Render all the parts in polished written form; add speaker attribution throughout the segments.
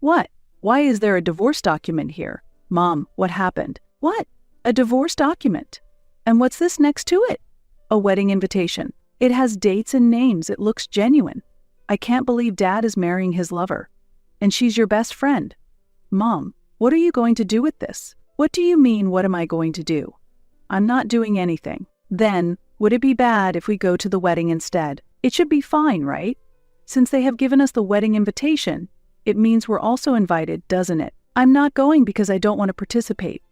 Speaker 1: What? Why is there a divorce document here? Mom, what happened? What? A divorce document? And what's this next to it? A wedding invitation. It has dates and names. It looks genuine. I can't believe Dad is marrying his lover. And she's your best friend. Mom, what are you going to do with this? What do you mean, what am I going to do? I'm not doing anything. Then, would it be bad if we go to the wedding instead? It should be fine, right? Since they have given us the wedding invitation, it means we're also invited, doesn't it? I'm not going because I don't want to participate.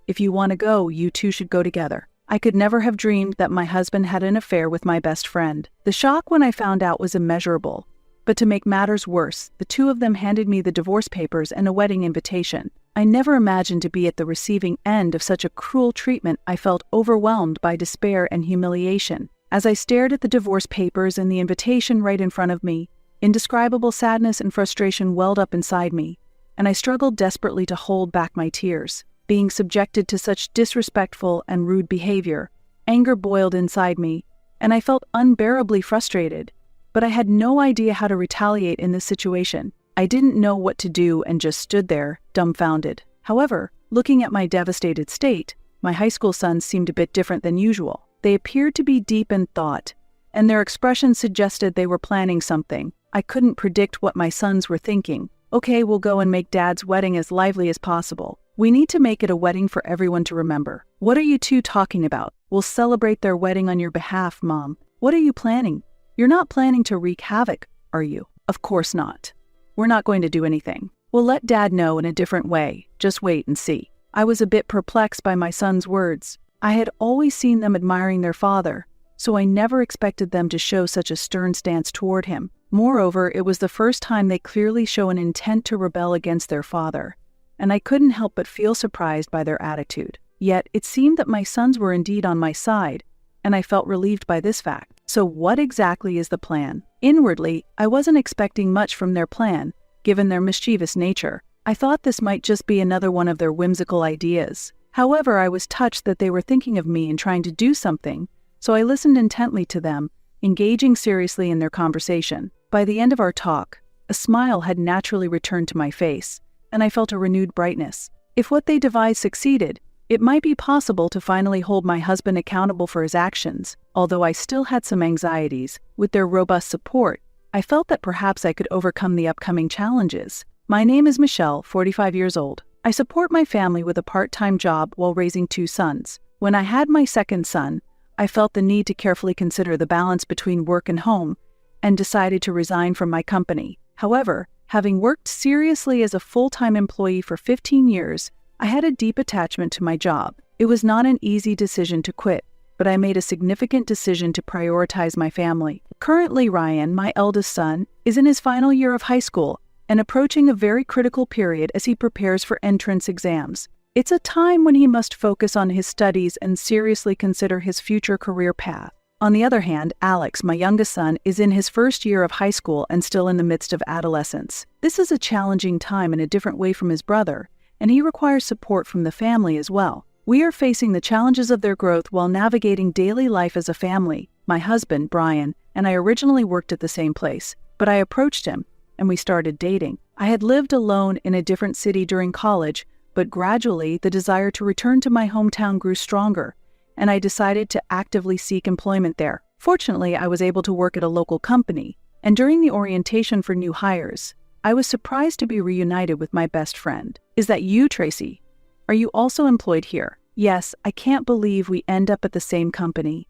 Speaker 1: If you want to go, you two should go together. I could never have dreamed that my husband had an affair with my best friend. The shock when I found out was immeasurable. But to make matters worse, the two of them handed me the divorce papers and a wedding invitation. I never imagined to be at the receiving end of such a cruel treatment. I felt overwhelmed by despair and humiliation. As I stared at the divorce papers and the invitation right in front of me, indescribable sadness and frustration welled up inside me, and I struggled desperately to hold back my tears. Being subjected to such disrespectful and rude behavior, anger boiled inside me, and I felt unbearably frustrated. But I had no idea how to retaliate in this situation. I didn't know what to do and just stood there, dumbfounded. However, looking at my devastated state, my high school sons seemed a bit different than usual. They appeared to be deep in thought, and their expressions suggested they were planning something. I couldn't predict what my sons were thinking. Okay, we'll go and make Dad's wedding as lively as possible. We need to make it a wedding for everyone to remember. What are you two talking about? We'll celebrate their wedding on your behalf, Mom. What are you planning? You're not planning to wreak havoc, are you? Of course not. We're not going to do anything. We'll let Dad know in a different way. Just wait and see. I was a bit perplexed by my son's words. I had always seen them admiring their father, so I never expected them to show such a stern stance toward him. Moreover, it was the first time they clearly show an intent to rebel against their father, and I couldn't help but feel surprised by their attitude. Yet, it seemed that my sons were indeed on my side, and I felt relieved by this fact. So what exactly is the plan? Inwardly, I wasn't expecting much from their plan, given their mischievous nature. I thought this might just be another one of their whimsical ideas. However, I was touched that they were thinking of me and trying to do something, so I listened intently to them, engaging seriously in their conversation. By the end of our talk, a smile had naturally returned to my face, and I felt a renewed brightness. If what they devised succeeded, it might be possible to finally hold my husband accountable for his actions. Although I still had some anxieties, with their robust support, I felt that perhaps I could overcome the upcoming challenges. My name is Michelle, 45 years old. I support my family with a part-time job while raising two sons. When I had my second son, I felt the need to carefully consider the balance between work and home, and decided to resign from my company. However, having worked seriously as a full-time employee for 15 years, I had a deep attachment to my job. It was not an easy decision to quit, but I made a significant decision to prioritize my family. Currently, Ryan, my eldest son, is in his final year of high school and approaching a very critical period as he prepares for entrance exams. It's a time when he must focus on his studies and seriously consider his future career path. On the other hand, Alex, my youngest son, is in his first year of high school and still in the midst of adolescence. This is a challenging time in a different way from his brother, and he requires support from the family as well. We are facing the challenges of their growth while navigating daily life as a family. My husband, Brian, and I originally worked at the same place, but I approached him, and we started dating. I had lived alone in a different city during college, but gradually the desire to return to my hometown grew stronger, and I decided to actively seek employment there. Fortunately, I was able to work at a local company, and during the orientation for new hires, I was surprised to be reunited with my best friend. Is that you, Tracy? Are you also employed here? Yes, I can't believe we end up at the same company.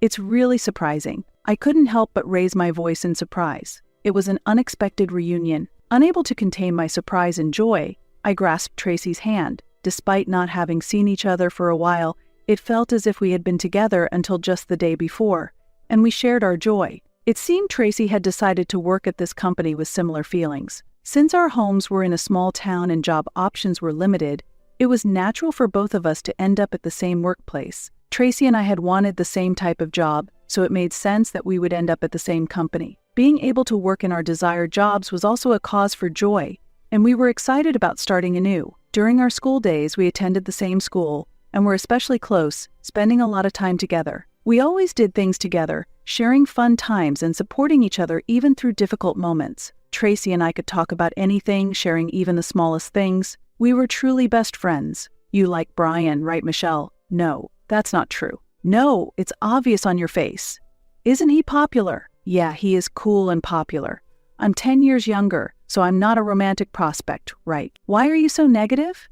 Speaker 1: It's really surprising. I couldn't help but raise my voice in surprise. It was an unexpected reunion. Unable to contain my surprise and joy, I grasped Tracy's hand. Despite not having seen each other for a while, it felt as if we had been together until just the day before, and we shared our joy. It seemed Tracy had decided to work at this company with similar feelings. Since our homes were in a small town and job options were limited, it was natural for both of us to end up at the same workplace. Tracy and I had wanted the same type of job, so it made sense that we would end up at the same company. Being able to work in our desired jobs was also a cause for joy, and we were excited about starting anew. During our school days, we attended the same school, and were especially close, spending a lot of time together. We always did things together, sharing fun times and supporting each other even through difficult moments. Tracy and I could talk about anything, sharing even the smallest things. We were truly best friends. You like Brian, right, Michelle? No, that's not true. No, it's obvious on your face. Isn't he popular? Yeah, he is cool and popular. I'm 10 years younger, so I'm not a romantic prospect, right? Why are you so negative?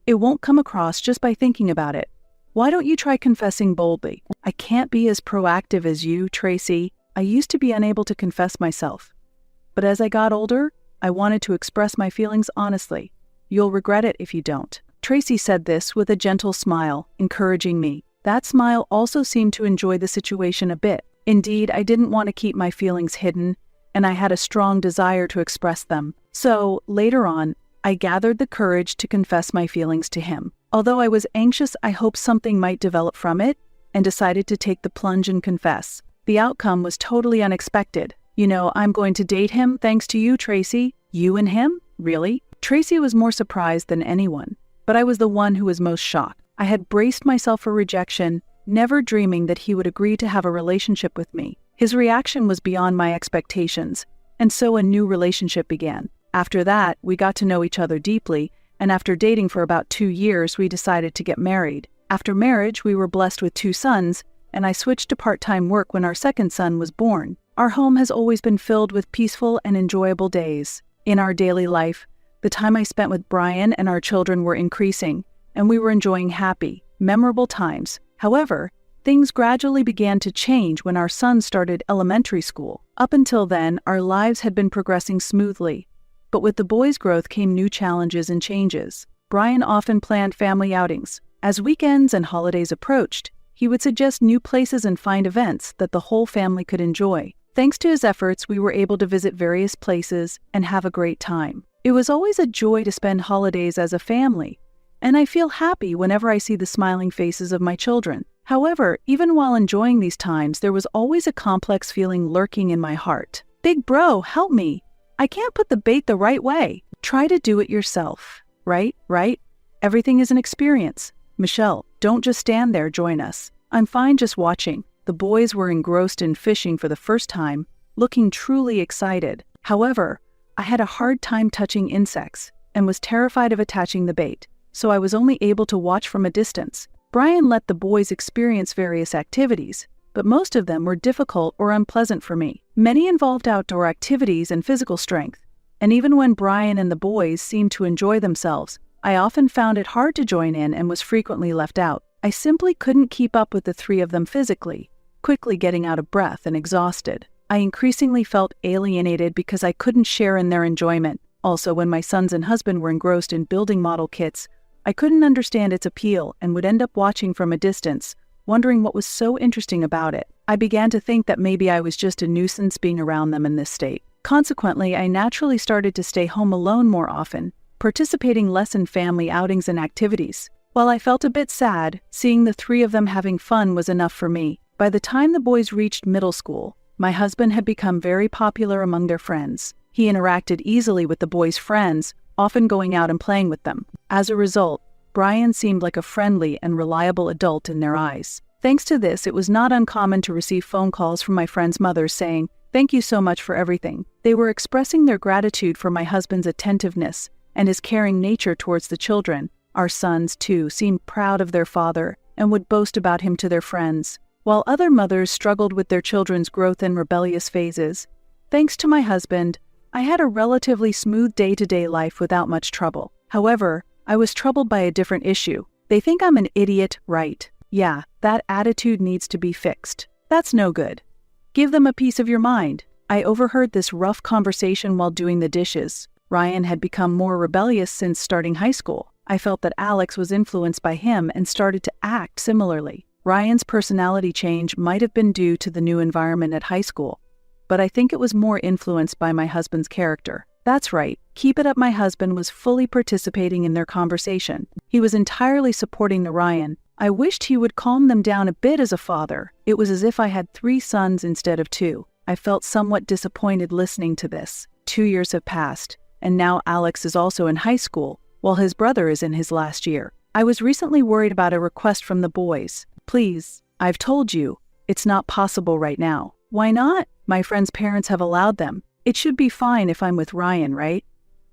Speaker 1: It won't come across just by thinking about it. Why don't you try confessing boldly? I can't be as proactive as you, Tracy. I used to be unable to confess myself. But as I got older, I wanted to express my feelings honestly. You'll regret it if you don't. Tracy said this with a gentle smile, encouraging me. That smile also seemed to enjoy the situation a bit. Indeed, I didn't want to keep my feelings hidden, and I had a strong desire to express them. So, later on, I gathered the courage to confess my feelings to him. Although I was anxious, I hoped something might develop from it, and decided to take the plunge and confess. The outcome was totally unexpected. You know, I'm going to date him thanks to you, Tracy. You and him? Really? Tracy was more surprised than anyone, but I was the one who was most shocked. I had braced myself for rejection, never dreaming that he would agree to have a relationship with me. His reaction was beyond my expectations, and so a new relationship began. After that, we got to know each other deeply, and after dating for about 2 years, we decided to get married. After marriage, we were blessed with 2 sons, and I switched to part-time work when our second son was born. Our home has always been filled with peaceful and enjoyable days. In our daily life, the time I spent with Brian and our children were increasing, and we were enjoying happy, memorable times. However, things gradually began to change when our son started elementary school. Up until then, our lives had been progressing smoothly. But with the boys' growth came new challenges and changes. Brian often planned family outings. As weekends and holidays approached, he would suggest new places and find events that the whole family could enjoy. Thanks to his efforts, we were able to visit various places and have a great time. It was always a joy to spend holidays as a family, and I feel happy whenever I see the smiling faces of my children. However, even while enjoying these times, there was always a complex feeling lurking in my heart. Big bro, help me. I can't put the bait the right way. Try to do it yourself. Right? Everything is an experience. Michelle, don't just stand there, join us. I'm fine just watching. The boys were engrossed in fishing for the first time, looking truly excited. However, I had a hard time touching insects and was terrified of attaching the bait, so I was only able to watch from a distance. Brian let the boys experience various activities, but most of them were difficult or unpleasant for me. Many involved outdoor activities and physical strength, and even when Brian and the boys seemed to enjoy themselves, I often found it hard to join in and was frequently left out. I simply couldn't keep up with the 3 of them physically, quickly getting out of breath and exhausted. I increasingly felt alienated because I couldn't share in their enjoyment. Also, when my sons and husband were engrossed in building model kits, I couldn't understand its appeal and would end up watching from a distance, wondering what was so interesting about it. I began to think that maybe I was just a nuisance being around them in this state. Consequently, I naturally started to stay home alone more often, participating less in family outings and activities. While I felt a bit sad, seeing the 3 of them having fun was enough for me. By the time the boys reached middle school, my husband had become very popular among their friends. He interacted easily with the boys' friends, often going out and playing with them. As a result, Brian seemed like a friendly and reliable adult in their eyes. Thanks to this, it was not uncommon to receive phone calls from my friends' mothers saying, "Thank you so much for everything." They were expressing their gratitude for my husband's attentiveness and his caring nature towards the children. Our sons, too, seemed proud of their father and would boast about him to their friends, while other mothers struggled with their children's growth and rebellious phases. Thanks to my husband, I had a relatively smooth day-to-day life without much trouble. However, I was troubled by a different issue. They think I'm an idiot, right? Yeah, that attitude needs to be fixed. That's no good. Give them a piece of your mind. I overheard this rough conversation while doing the dishes. Ryan had become more rebellious since starting high school. I felt that Alex was influenced by him and started to act similarly. Ryan's personality change might have been due to the new environment at high school, but I think it was more influenced by my husband's character. That's right, keep it up. My husband was fully participating in their conversation. He was entirely supporting the Ryan. I wished he would calm them down a bit as a father. It was as if I had 3 sons instead of 2. I felt somewhat disappointed listening to this. 2 years have passed, and now Alex is also in high school, while his brother is in his last year. I was recently worried about a request from the boys. Please, I've told you, it's not possible right now. Why not? My friend's parents have allowed them. It should be fine if I'm with Ryan, right?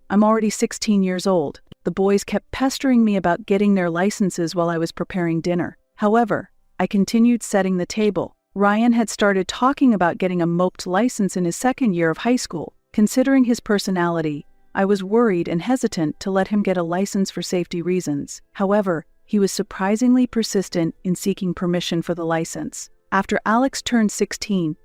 Speaker 1: I'm already 16 years old. The boys kept pestering me about getting their licenses while I was preparing dinner. However, I continued setting the table. Ryan had started talking about getting a moped license in his second year of high school. Considering his personality, I was worried and hesitant to let him get a license for safety reasons. However, he was surprisingly persistent in seeking permission for the license. After Alex turned 16,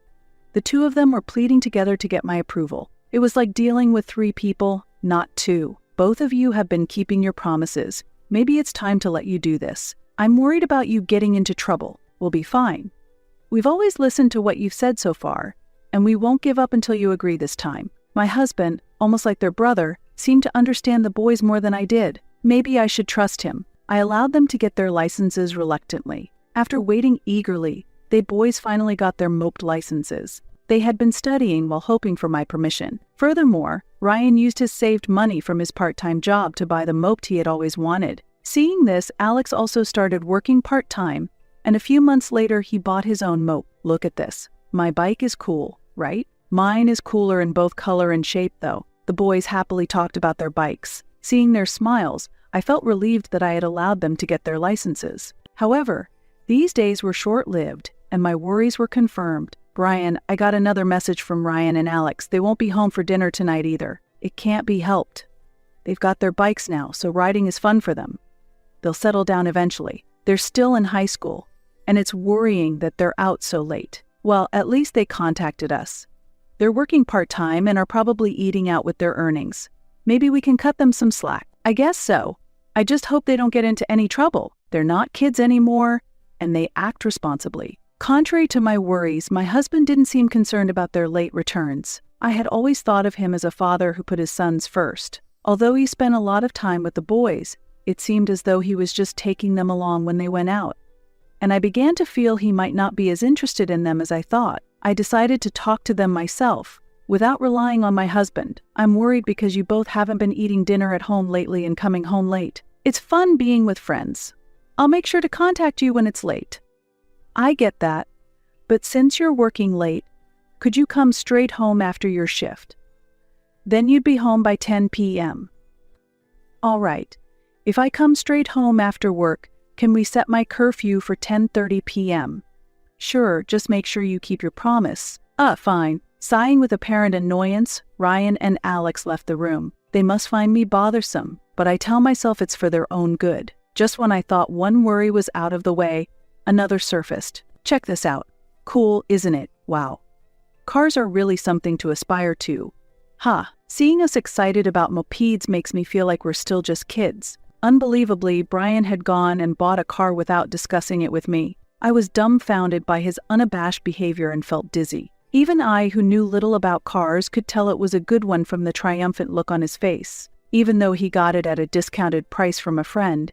Speaker 1: the two of them were pleading together to get my approval. It was like dealing with 3 people, not 2. Both of you have been keeping your promises. Maybe it's time to let you do this. I'm worried about you getting into trouble. We'll be fine. We've always listened to what you've said so far, and we won't give up until you agree this time. My husband, almost like their brother, seemed to understand the boys more than I did. Maybe I should trust him. I allowed them to get their licenses reluctantly. After waiting eagerly, the boys finally got their moped licenses. They had been studying while hoping for my permission. Furthermore, Ryan used his saved money from his part-time job to buy the moped he had always wanted. Seeing this, Alex also started working part-time, and a few months later he bought his own moped. Look at this. My bike is cool, right? Mine is cooler in both color and shape though. The boys happily talked about their bikes. Seeing their smiles, I felt relieved that I had allowed them to get their licenses. However, these days were short-lived, and my worries were confirmed. Brian, I got another message from Ryan and Alex. They won't be home for dinner tonight either. It can't be helped. They've got their bikes now, so riding is fun for them. They'll settle down eventually. They're still in high school, and it's worrying that they're out so late. Well, at least they contacted us. They're working part-time and are probably eating out with their earnings. Maybe we can cut them some slack. I guess so. I just hope they don't get into any trouble. They're not kids anymore, and they act responsibly. Contrary to my worries, my husband didn't seem concerned about their late returns. I had always thought of him as a father who put his sons first. Although he spent a lot of time with the boys, it seemed as though he was just taking them along when they went out. And I began to feel he might not be as interested in them as I thought. I decided to talk to them myself, without relying on my husband. I'm worried because you both haven't been eating dinner at home lately and coming home late. It's fun being with friends. I'll make sure to contact you when it's late. I get that, but since you're working late, could you come straight home after your shift? Then you'd be home by 10 p.m. All right. If I come straight home after work, can we set my curfew for 10:30 p.m.? Sure, just make sure you keep your promise. Fine. Sighing with apparent annoyance, Ryan and Alex left the room. They must find me bothersome, but I tell myself it's for their own good. Just when I thought one worry was out of the way, another surfaced. Check this out. Cool, isn't it? Wow. Cars are really something to aspire to. Seeing us excited about mopeds makes me feel like we're still just kids. Unbelievably, Brian had gone and bought a car without discussing it with me. I was dumbfounded by his unabashed behavior and felt dizzy. Even I, who knew little about cars, could tell it was a good one from the triumphant look on his face. Even though he got it at a discounted price from a friend,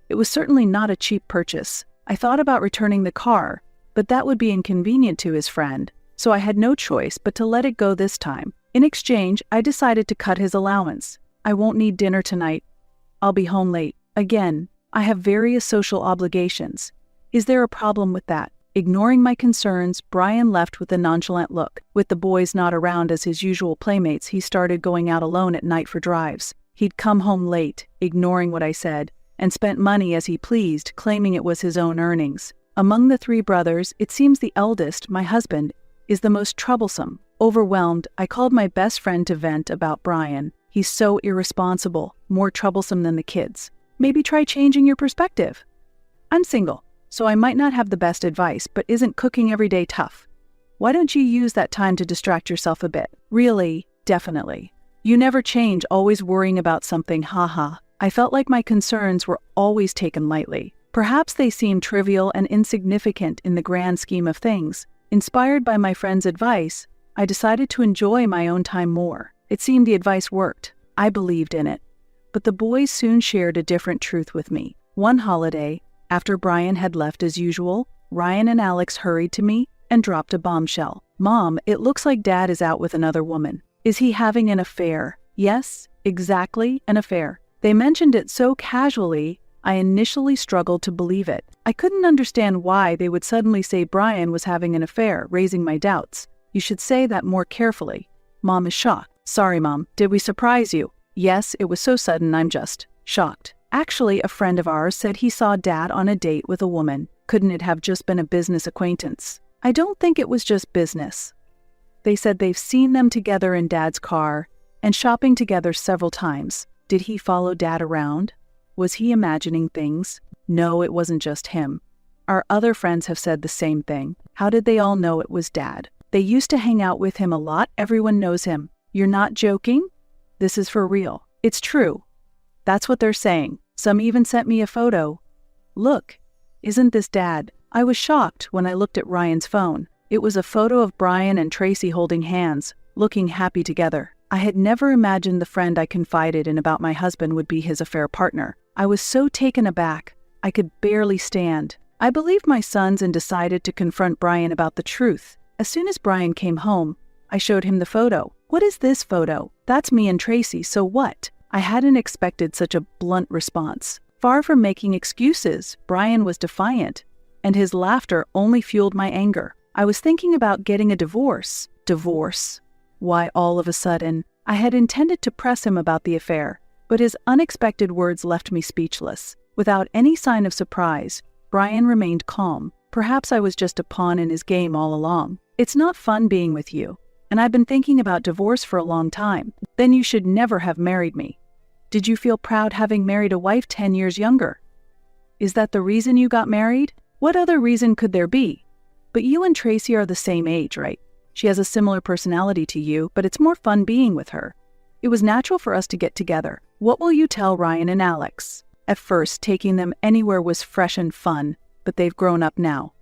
Speaker 1: it was certainly not a cheap purchase. I thought about returning the car, but that would be inconvenient to his friend, so I had no choice but to let it go this time. In exchange, I decided to cut his allowance. I won't need dinner tonight. I'll be home late. Again, I have various social obligations. Is there a problem with that? Ignoring my concerns, Brian left with a nonchalant look. With the boys not around as his usual playmates, he started going out alone at night for drives. He'd come home late, ignoring what I said, and spent money as he pleased, claiming it was his own earnings. Among the 3 brothers, it seems the eldest, my husband, is the most troublesome. Overwhelmed, I called my best friend to vent about Brian. He's so irresponsible, more troublesome than the kids. Maybe try changing your perspective. I'm single, so I might not have the best advice, but isn't cooking every day tough? Why don't you use that time to distract yourself a bit? Really, definitely. You never change, always worrying about something, I felt like my concerns were always taken lightly. Perhaps they seemed trivial and insignificant in the grand scheme of things. Inspired by my friend's advice, I decided to enjoy my own time more. It seemed the advice worked. I believed in it. But the boys soon shared a different truth with me. One holiday, after Brian had left as usual, Ryan and Alex hurried to me and dropped a bombshell. Mom, it looks like Dad is out with another woman. Is he having an affair? Yes, exactly, an affair. They mentioned it so casually, I initially struggled to believe it. I couldn't understand why they would suddenly say Brian was having an affair, raising my doubts. You should say that more carefully. Mom is shocked. Sorry, Mom. Did we surprise you? Yes, it was so sudden, I'm just shocked. Actually, a friend of ours said he saw Dad on a date with a woman. Couldn't it have just been a business acquaintance? I don't think it was just business. They said they've seen them together in Dad's car and shopping together several times. Did he follow Dad around? Was he imagining things? No, it wasn't just him. Our other friends have said the same thing. How did they all know it was Dad? They used to hang out with him a lot. Everyone knows him. You're not joking? This is for real. It's true. That's what they're saying. Some even sent me a photo. Look, isn't this Dad? I was shocked when I looked at Ryan's phone. It was a photo of Brian and Tracy holding hands, looking happy together. I had never imagined the friend I confided in about my husband would be his affair partner. I was so taken aback, I could barely stand. I believed my sons and decided to confront Brian about the truth. As soon as Brian came home, I showed him the photo. What is this photo? That's me and Tracy, so what? I hadn't expected such a blunt response. Far from making excuses, Brian was defiant, and his laughter only fueled my anger. I was thinking about getting a divorce. Divorce? Why all of a sudden? I had intended to press him about the affair, but his unexpected words left me speechless. Without any sign of surprise, Brian remained calm. Perhaps I was just a pawn in his game all along. It's not fun being with you, and I've been thinking about divorce for a long time. Then you should never have married me. Did you feel proud having married a wife 10 years younger? Is that the reason you got married? What other reason could there be? But you and Tracy are the same age, right? She has a similar personality to you, but it's more fun being with her. It was natural for us to get together. What will you tell Ryan and Alex? At first, taking them anywhere was fresh and fun, but they've grown up now.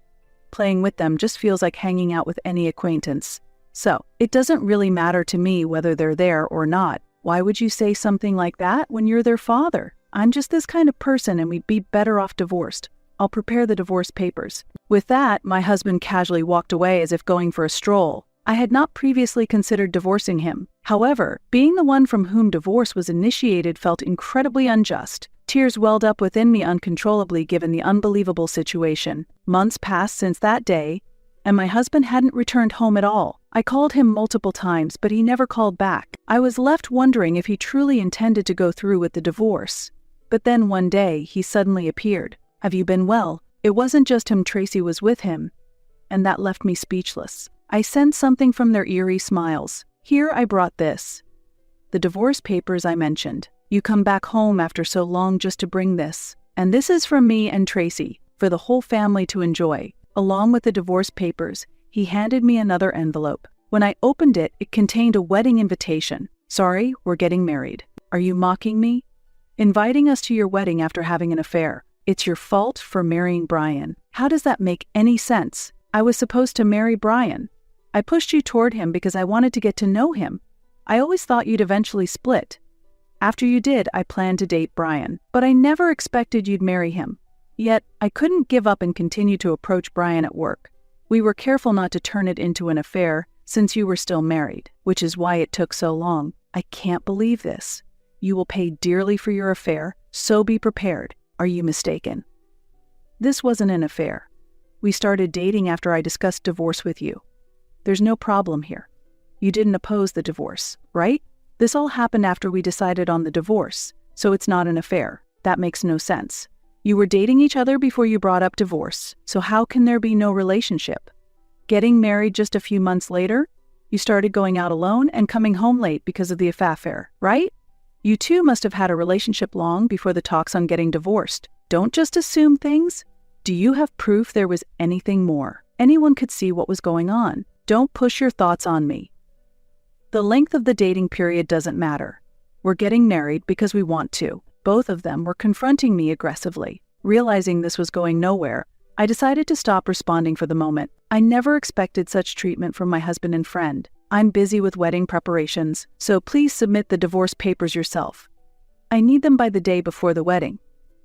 Speaker 1: Playing with them just feels like hanging out with any acquaintance. So, it doesn't really matter to me whether they're there or not. Why would you say something like that when you're their father? I'm just this kind of person and we'd be better off divorced. I'll prepare the divorce papers. With that, my husband casually walked away as if going for a stroll. I had not previously considered divorcing him. However, being the one from whom divorce was initiated felt incredibly unjust. Tears welled up within me uncontrollably given the unbelievable situation. Months passed since that day, and my husband hadn't returned home at all. I called him multiple times, but he never called back. I was left wondering if he truly intended to go through with the divorce. But then one day, he suddenly appeared. Have you been well? It wasn't just him, Tracy was with him, and that left me speechless. I sensed something from their eerie smiles. Here I brought this. The divorce papers I mentioned. You come back home after so long just to bring this. And this is from me and Tracy, for the whole family to enjoy. Along with the divorce papers, he handed me another envelope. When I opened it, it contained a wedding invitation. Sorry, we're getting married. Are you mocking me? Inviting us to your wedding after having an affair. It's your fault for marrying Brian. How does that make any sense? I was supposed to marry Brian. I pushed you toward him because I wanted to get to know him. I always thought you'd eventually split. After you did, I planned to date Brian, but I never expected you'd marry him. Yet, I couldn't give up and continue to approach Brian at work. We were careful not to turn it into an affair since you were still married, which is why it took so long. I can't believe this. You will pay dearly for your affair, so be prepared. Are you mistaken? This wasn't an affair. We started dating after I discussed divorce with you. There's no problem here. You didn't oppose the divorce, right? This all happened after we decided on the divorce, so it's not an affair. That makes no sense. You were dating each other before you brought up divorce, so how can there be no relationship? Getting married just a few months later, you started going out alone and coming home late because of the affair, right? You two must have had a relationship long before the talks on getting divorced. Don't just assume things. Do you have proof there was anything more? Anyone could see what was going on. Don't push your thoughts on me. The length of the dating period doesn't matter. We're getting married because we want to. Both of them were confronting me aggressively. Realizing this was going nowhere, I decided to stop responding for the moment. I never expected such treatment from my husband and friend. I'm busy with wedding preparations, so please submit the divorce papers yourself. I need them by the day before the wedding.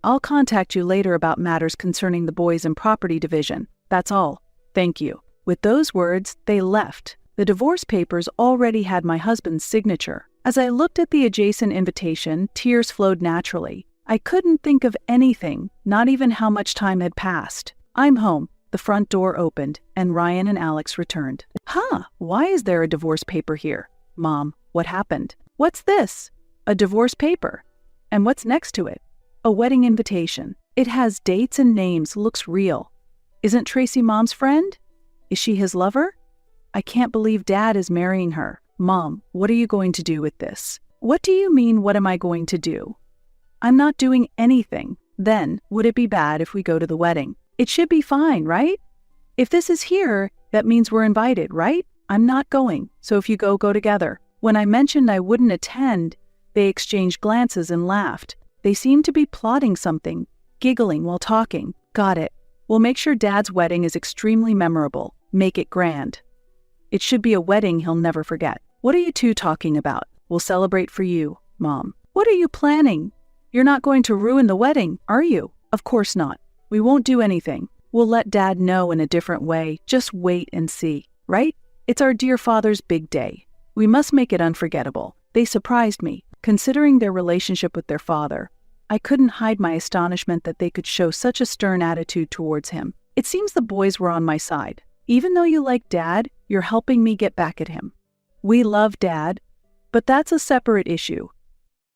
Speaker 1: I'll contact you later about matters concerning the boys and property division. That's all. Thank you. With those words, they left. The divorce papers already had my husband's signature. As I looked at the adjacent invitation, tears flowed naturally. I couldn't think of anything, not even how much time had passed. I'm home. The front door opened, and Ryan and Alex returned. Huh, why is there a divorce paper here? Mom, what happened? What's this? A divorce paper. And what's next to it? A wedding invitation. It has dates and names, looks real. Isn't Tracy Mom's friend? Is she his lover? I can't believe Dad is marrying her. Mom, what are you going to do with this? What do you mean, what am I going to do? I'm not doing anything. Then, would it be bad if we go to the wedding? It should be fine, right? If this is here, that means we're invited, right? I'm not going, so if you go together. When I mentioned I wouldn't attend, they exchanged glances and laughed. They seemed to be plotting something, giggling while talking. Got it. We'll make sure Dad's wedding is extremely memorable. Make it grand. It should be a wedding he'll never forget. What are you two talking about? We'll celebrate for you, Mom. What are you planning? You're not going to ruin the wedding, are you? Of course not. We won't do anything. We'll let Dad know in a different way. Just wait and see, right? It's our dear father's big day. We must make it unforgettable. They surprised me, considering their relationship with their father. I couldn't hide my astonishment that they could show such a stern attitude towards him. It seems the boys were on my side. Even though you like Dad, you're helping me get back at him. We love Dad, but that's a separate issue.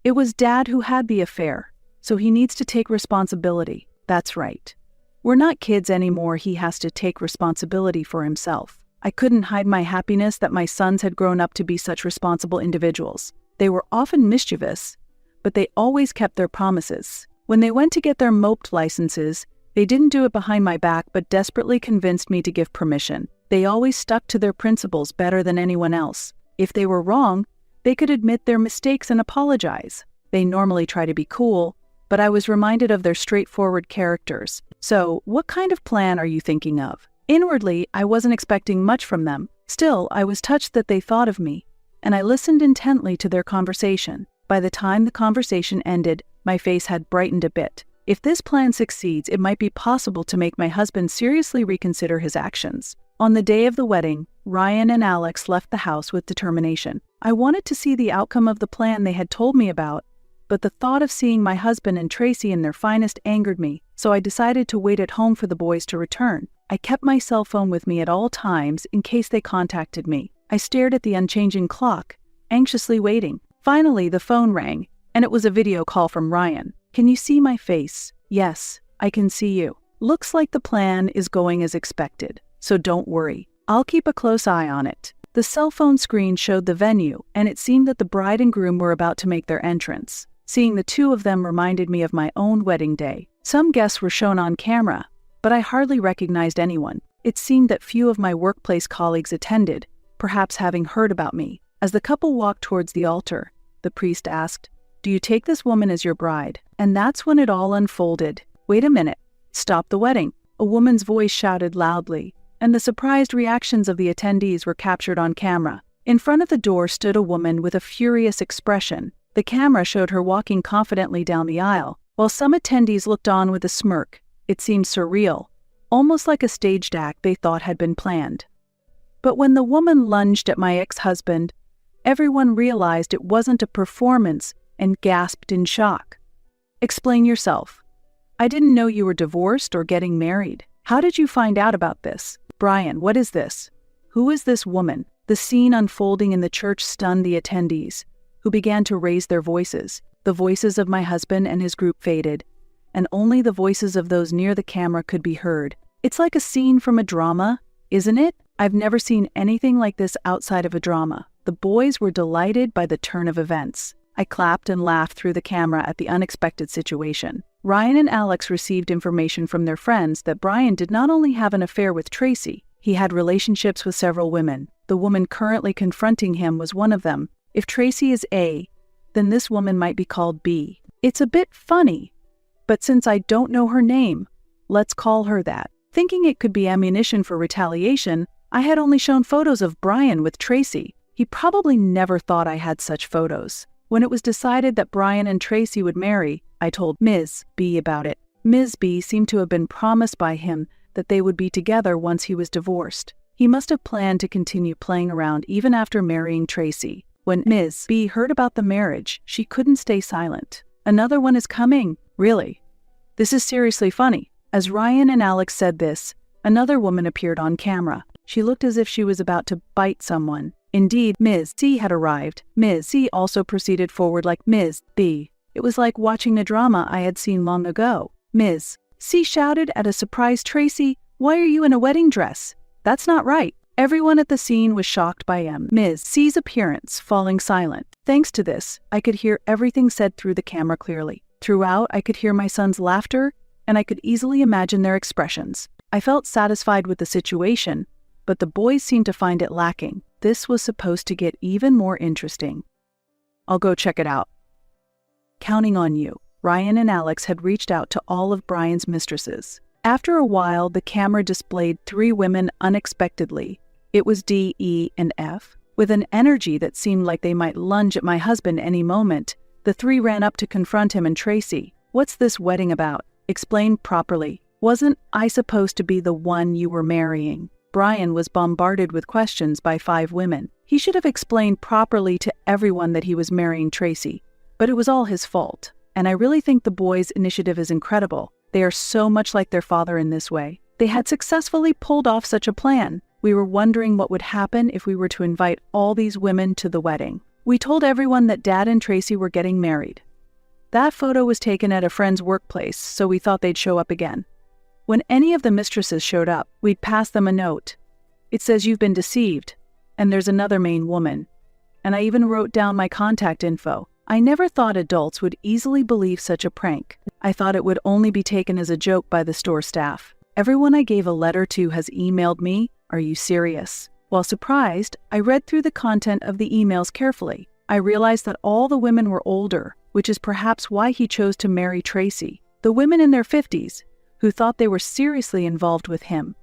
Speaker 1: It was Dad who had the affair, so he needs to take responsibility. That's right. We're not kids anymore. He has to take responsibility for himself. I couldn't hide my happiness that my sons had grown up to be such responsible individuals. They were often mischievous, but they always kept their promises. When they went to get their moped licenses, they didn't do it behind my back but desperately convinced me to give permission. They always stuck to their principles better than anyone else. If they were wrong, they could admit their mistakes and apologize. They normally try to be cool, but I was reminded of their straightforward characters. So, what kind of plan are you thinking of? Inwardly, I wasn't expecting much from them. Still, I was touched that they thought of me, and I listened intently to their conversation. By the time the conversation ended, my face had brightened a bit. If this plan succeeds, it might be possible to make my husband seriously reconsider his actions. On the day of the wedding, Ryan and Alex left the house with determination. I wanted to see the outcome of the plan they had told me about, but the thought of seeing my husband and Tracy in their finest angered me, so I decided to wait at home for the boys to return. I kept my cell phone with me at all times in case they contacted me. I stared at the unchanging clock, anxiously waiting. Finally, the phone rang, and it was a video call from Ryan. Can you see my face? Yes, I can see you. Looks like the plan is going as expected, so don't worry. I'll keep a close eye on it. The cell phone screen showed the venue, and it seemed that the bride and groom were about to make their entrance. Seeing the two of them reminded me of my own wedding day. Some guests were shown on camera, but I hardly recognized anyone. It seemed that few of my workplace colleagues attended, perhaps having heard about me. As the couple walked towards the altar, the priest asked, "Do you take this woman as your bride?" And that's when it all unfolded. Wait a minute. Stop the wedding. A woman's voice shouted loudly, and the surprised reactions of the attendees were captured on camera. In front of the door stood a woman with a furious expression. The camera showed her walking confidently down the aisle, while some attendees looked on with a smirk. It seemed surreal, almost like a staged act they thought had been planned. But when the woman lunged at my ex-husband, everyone realized it wasn't a performance and gasped in shock. Explain yourself. I didn't know you were divorced or getting married. How did you find out about this? Brian, what is this? Who is this woman? The scene unfolding in the church stunned the attendees, who began to raise their voices. The voices of my husband and his group faded, and only the voices of those near the camera could be heard. It's like a scene from a drama, isn't it? I've never seen anything like this outside of a drama. The boys were delighted by the turn of events. I clapped and laughed through the camera at the unexpected situation. Ryan and Alex received information from their friends that Brian did not only have an affair with Tracy, he had relationships with several women. The woman currently confronting him was one of them. If Tracy is A, then this woman might be called B. It's a bit funny, but since I don't know her name, let's call her that. Thinking it could be ammunition for retaliation, I had only shown photos of Brian with Tracy. He probably never thought I had such photos. When it was decided that Brian and Tracy would marry, I told Ms. B about it. Ms. B seemed to have been promised by him that they would be together once he was divorced. He must have planned to continue playing around even after marrying Tracy. When Ms. B heard about the marriage, she couldn't stay silent. Another one is coming. Really? This is seriously funny. As Ryan and Alex said this, another woman appeared on camera. She looked as if she was about to bite someone. Indeed, Ms. C had arrived. Ms. C also proceeded forward like Ms. B. It was like watching a drama I had seen long ago. Ms. C shouted at a surprised Tracy, "Why are you in a wedding dress? That's not right." Everyone at the scene was shocked by Ms. C's appearance, falling silent. Thanks to this, I could hear everything said through the camera clearly. Throughout, I could hear my son's laughter, and I could easily imagine their expressions. I felt satisfied with the situation, but the boys seemed to find it lacking. This was supposed to get even more interesting. I'll go check it out. Counting on you. Ryan and Alex had reached out to all of Brian's mistresses. After a while, the camera displayed 3 women unexpectedly. It was D, E, and F. With an energy that seemed like they might lunge at my husband any moment, the 3 ran up to confront him and Tracy. "What's this wedding about? Explain properly. Wasn't I supposed to be the one you were marrying?" Brian was bombarded with questions by 5 women. He should have explained properly to everyone that he was marrying Tracy, but it was all his fault. And I really think the boys' initiative is incredible. They are so much like their father in this way. They had successfully pulled off such a plan. We were wondering what would happen if we were to invite all these women to the wedding. We told everyone that Dad and Tracy were getting married. That photo was taken at a friend's workplace, so we thought they'd show up again. When any of the mistresses showed up, we'd pass them a note. It says, "You've been deceived, and there's another main woman." And I even wrote down my contact info. I never thought adults would easily believe such a prank. I thought it would only be taken as a joke by the store staff. Everyone I gave a letter to has emailed me, "Are you serious?" While surprised, I read through the content of the emails carefully. I realized that all the women were older, which is perhaps why he chose to marry Tracy. The women in their 50s, who thought they were seriously involved with him,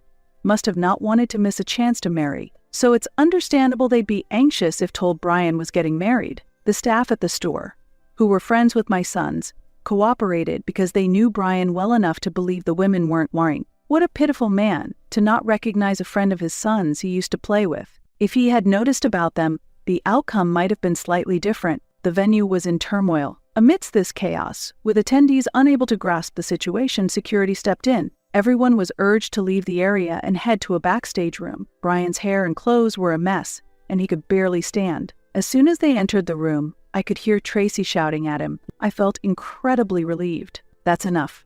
Speaker 1: must have not wanted to miss a chance to marry. So it's understandable they'd be anxious if told Brian was getting married. The staff at the store, who were friends with my sons, cooperated because they knew Brian well enough to believe the women weren't lying. What a pitiful man, to not recognize a friend of his son's he used to play with. If he had noticed about them, the outcome might have been slightly different. The venue was in turmoil. Amidst this chaos, with attendees unable to grasp the situation, security stepped in. Everyone was urged to leave the area and head to a backstage room. Brian's hair and clothes were a mess, and he could barely stand. As soon as they entered the room, I could hear Tracy shouting at him. I felt incredibly relieved. "That's enough."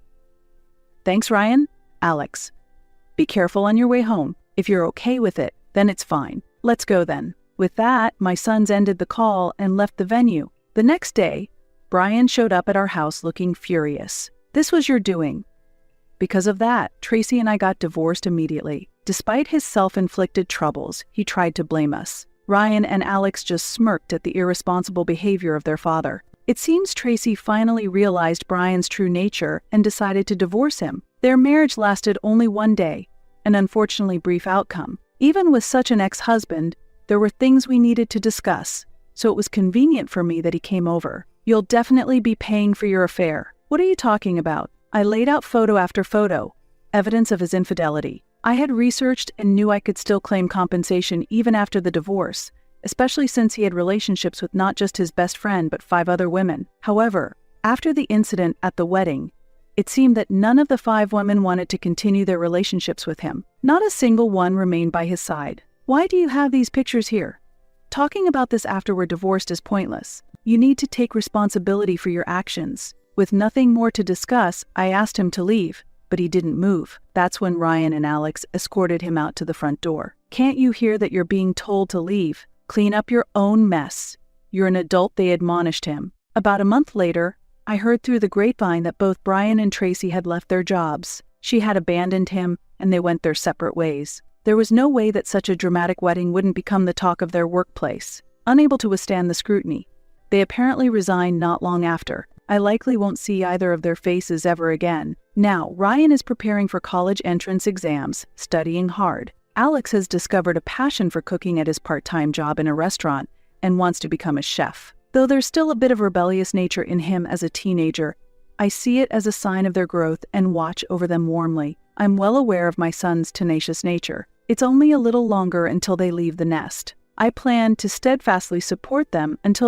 Speaker 1: "Thanks, Ryan." Alex. "Be careful on your way home. If you're okay with it, then it's fine. Let's go then." With that, my sons ended the call and left the venue. The next day, Brian showed up at our house looking furious. "This was your doing." Because of that, Tracy and I got divorced immediately. Despite his self-inflicted troubles, he tried to blame us. Ryan and Alex just smirked at the irresponsible behavior of their father. It seems Tracy finally realized Brian's true nature and decided to divorce him. Their marriage lasted only 1 day, an unfortunately brief outcome. Even with such an ex-husband, there were things we needed to discuss, so it was convenient for me that he came over. "You'll definitely be paying for your affair." "What are you talking about?" I laid out photo after photo, evidence of his infidelity. I had researched and knew I could still claim compensation even after the divorce, especially since he had relationships with not just his best friend but 5 other women. However, after the incident at the wedding, it seemed that none of the 5 women wanted to continue their relationships with him. Not a single one remained by his side. "Why do you have these pictures here? Talking about this after we're divorced is pointless. You need to take responsibility for your actions." With nothing more to discuss, I asked him to leave, but he didn't move. That's when Ryan and Alex escorted him out to the front door. "Can't you hear that you're being told to leave? Clean up your own mess. You're an adult," they admonished him. About a month later, I heard through the grapevine that both Brian and Tracy had left their jobs. She had abandoned him, and they went their separate ways. There was no way that such a dramatic wedding wouldn't become the talk of their workplace. Unable to withstand the scrutiny, they apparently resigned not long after. I likely won't see either of their faces ever again. Now, Ryan is preparing for college entrance exams, studying hard. Alex has discovered a passion for cooking at his part-time job in a restaurant and wants to become a chef. Though there's still a bit of rebellious nature in him as a teenager, I see it as a sign of their growth and watch over them warmly. I'm well aware of my son's tenacious nature. It's only a little longer until they leave the nest. I plan to steadfastly support them until